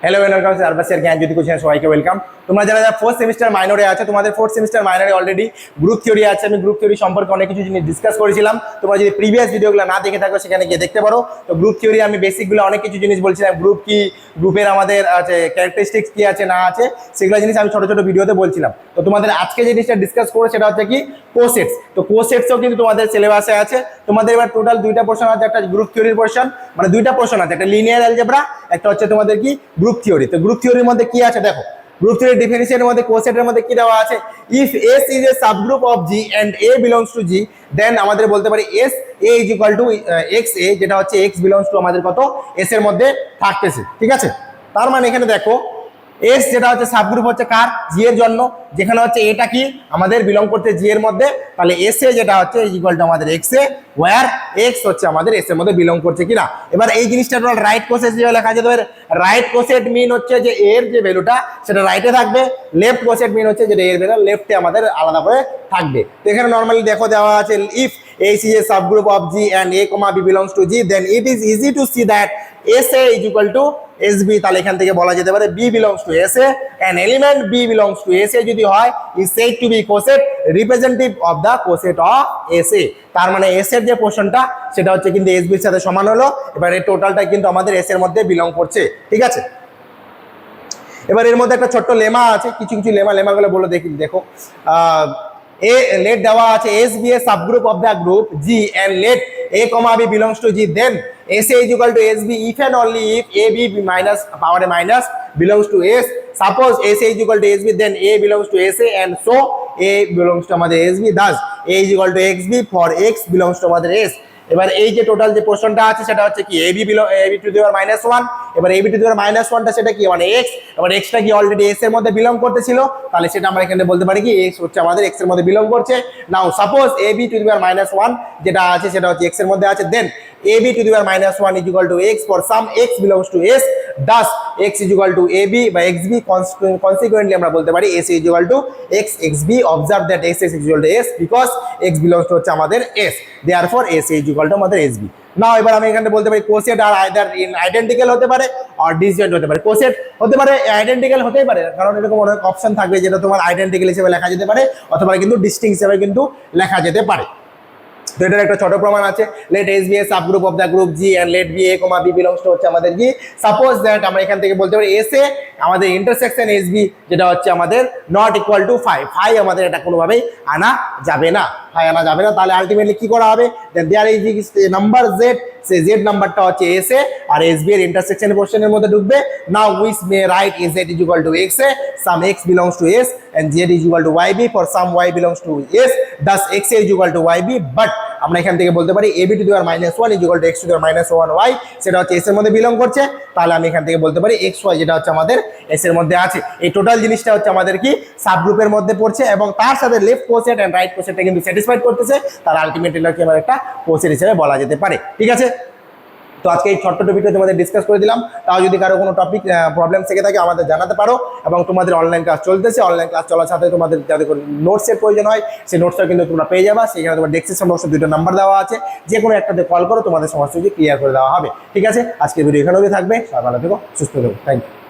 Hello welcome আরবাসিয়ার জ্ঞান জ্যোতি coaching সবাইকে welcome. তোমরা যারা যারা ফোর্থ সেমিস্টার মাইনরে আছে, তোমাদের ফোর্থ সেমিস্টার মাইনরে অলরেডি গ্রুপ থিওরি আছে। আমি গ্রুপ থিওরি সম্পর্কে অনেক কিছু জিনিস ডিসকাস করেছিলাম। তোমরা যদি প্রিভিয়াস ভিডিওগুলো না দেখে থাকো সেখানে গিয়ে দেখতে পারো। তো গ্রুপ থিওরি আমি বেসিকগুলো অনেক কিছু জিনিস বলছিলাম, গ্রুপ কি, গ্রুপের আমাদের আছে ক্যারেক্টারিস্টিক্স কি আছে না আছে, সেগুলো জিনিস আমি ছোট ছোট ভিডিওতে বলছিলাম। তো তোমাদের আজকে যে জিনিসটা ডিসকাস করো সেটা হচ্ছে কি কোসেটস। তো কোসেটসও কিন্তু তোমাদের সিলেবাসে আছে। তোমাদের এবার টোটাল দুইটা পোর্শন আছে, একটা গ্রুপ থিওরির পোর্শন, মানে দুইটা পোর্শন আছে, একটা লিনিয়ার অ্যালজেব্রা, একটা হচ্ছে তোমাদের কি গ্রুপ থিওরি। তো গ্রুপ থিওরির মধ্যে কি আছে দেখো, গ্রুপ থিওরি ডেফিনিশনের মধ্যে কোসেটের মধ্যে কি দেওয়া আছে, if S is a subgroup of G and A belongs to G, then আমাদের বলতে পারি S A is equal to X A, যেটা হচ্ছে এক্স বিলংস টু আমাদের কত এস এর মধ্যে থাকতেছে। ঠিক আছে, তার মানে এখানে দেখো এস যেটা হচ্ছে সাবগ্রুপ হচ্ছে কার, জি এর জন্য, যেখানে হচ্ছে এটা কি আমাদের বিলং করতে জি এর মধ্যে, তাহলে এস এ যেটা হচ্ছে ইকুয়াল টু আমাদের এক্স এ, ওয়্যার এক্স হচ্ছে আমাদের এস এর মধ্যে বিলং করছে কিনা। এবার এই জিনিসটা টোটাল রাইট কোসেট যেভাবে লেখা যেতে পারে, রাইট কোসেট মিন হচ্ছে যে এর যে ভ্যালুটা সেটা রাইটে থাকবে, লেফট কোসেট মিন হচ্ছে যে এর ভ্যালু লেফটে আমাদের আলাদা করে থাকবে। তো এখানে নর্মালি দেখো দেওয়া আছে if H is a subgroup of G and A, B belongs to G, then it is easy to see that SA is equal to SB। তাহলে এখান থেকে বলা যেতে পারে B belongs to SA, and element B belongs to SA যদি হয় is said to be coset representative of the coset of SA। তার মানে S এর যে পোর্শনটা সেটা হচ্ছে কিন্তু SB এর সাথে সমান হলো। এবার এই টোটালটা কিন্তু আমাদের S এর মধ্যে বিলং করছে। ঠিক আছে, এবার এর মধ্যে একটা ছোট্ট লেমা আছে, কিছু কিছু লেমাগুলো বলে দেখো। A let দেওয়া আছে S be a subgroup of the group G and let A, B belongs to G, then SA is equal to SB if and only if AB minus power minus belongs to S. Suppose SA is equal to SB, then A belongs to SA and so A belongs to আমাদের SB, thus A is equal to XB for X belongs to আমাদের S। এবার এই যে total যে পোর্শনটা আছে সেটা হচ্ছে কি AB টু দি পাওয়ার -1। এবার AB টু দি পাওয়ার -1টা সেটা কি মানে x, এবার xটা কি অলরেডি s এর মধ্যে বিলং করতেছিল, তাহলে সেটা আমরা এখানে বলতে পারি কি x হচ্ছে আমাদের x এর মধ্যে বিলং করছে। নাও সাপোজ AB টু দি পাওয়ার -1 যেটা আছে সেটা হচ্ছে x এর মধ্যে আছে, দেন AB to the power -1 is equal to x for some x belongs to S, thus x is equal to AB by XB, consequently আমরা বলতে পারি S is equal to x XB। observe that x is equal to S because x belongs to হচ্ছে আমাদের S, therefore S is equal to আমাদের SB। নাও এবার আমি এখানে বলতে পারি কোসেট আর আইদার আইডেন্টিক্যাল হতে পারে আর ডিসজয়েন্ট হতে পারে। কোসেট হতে পারে, আইডেন্টিক্যাল হতেই পারে, কারণ এরকম অনেক অপশন থাকবে যেটা তোমার আইডেন্টিক্যাল হিসেবে লেখা যেতে পারে অথবা কিন্তু ডিস্টিংক্ট হিসেবে কিন্তু লেখা যেতে পারে। তো এটার একটা ছোট প্রমাণ আছে, let S be a subgroup of the group G and let B A, B belongs to হচ্ছে আমাদের জি। সাপোজ দ্যাট আমরা এখান থেকে বলতে পারি এস এ আমাদের ইন্টারসেকশন এস বি যেটা হচ্ছে আমাদের নট ইকুয়াল টু 5, আমাদের এটা কোনোভাবেই আনা যাবে না, আনা যাবে না। তাহলে আলটিমেটলি কি করা হবে, দেয়ার ইজ নাম্বার জেড, সেই জেড নাম্বারটা হচ্ছে এস এ আর এস বি এর ইন্টারসেকশন পোর্শনের মধ্যে ঢুকবে। Now which may write S Z is equal to X A, some X belongs to S and z is equal to yb for some y belongs to s, thus x is equal to yb, but আমরা এখান থেকে বলতে পারি ab to the power -1 is equal to x to the power -1y, সেটা হচ্ছে s এর মধ্যে belong করছে। তাহলে আমি এখান থেকে বলতে পারি xy যেটা হচ্ছে আমাদের s এর মধ্যে আছে। এই টোটাল জিনিসটা হচ্ছে আমাদের কি সাবগ্রুপের মধ্যে পড়ছে এবং তার সাথে লেফট কোসেট এন্ড রাইট কোসেটটা কিন্তু স্যাটিসফাইড করতেছে, তার আলটিমেটলি কি আমার একটা কোসেট হিসেবে বলা যেতে পারে। ঠিক আছে, তো আজকে এই ছোট্ট টপিকটা তোমাদের ডিসকাস করে দিলাম। তাও যদি কারো কোনো টপিক প্রবলেম থেকে থাকে আমাদের জানাতে পারো, এবং তোমাদের অনলাইন ক্লাস চলতেছে, অনলাইন ক্লাস চলার সাথে তোমাদের যাদের নোটসের প্রয়োজন হয় সেই নোটসটা কিন্তু তোমরা পেয়ে যাবা। সেখানে তোমার ডেসক্রিপশন বক্সে দুটো নাম্বার দেওয়া আছে, যে কোনো একটাতে কল করো, তোমাদের সমস্যা ক্লিয়ার করে দেওয়া হবে। ঠিক আছে, আজকের ভিডিও এখানে থাকবে। সবাই ভালো থেকো, সুস্থ থেকো, থ্যাংক ইউ।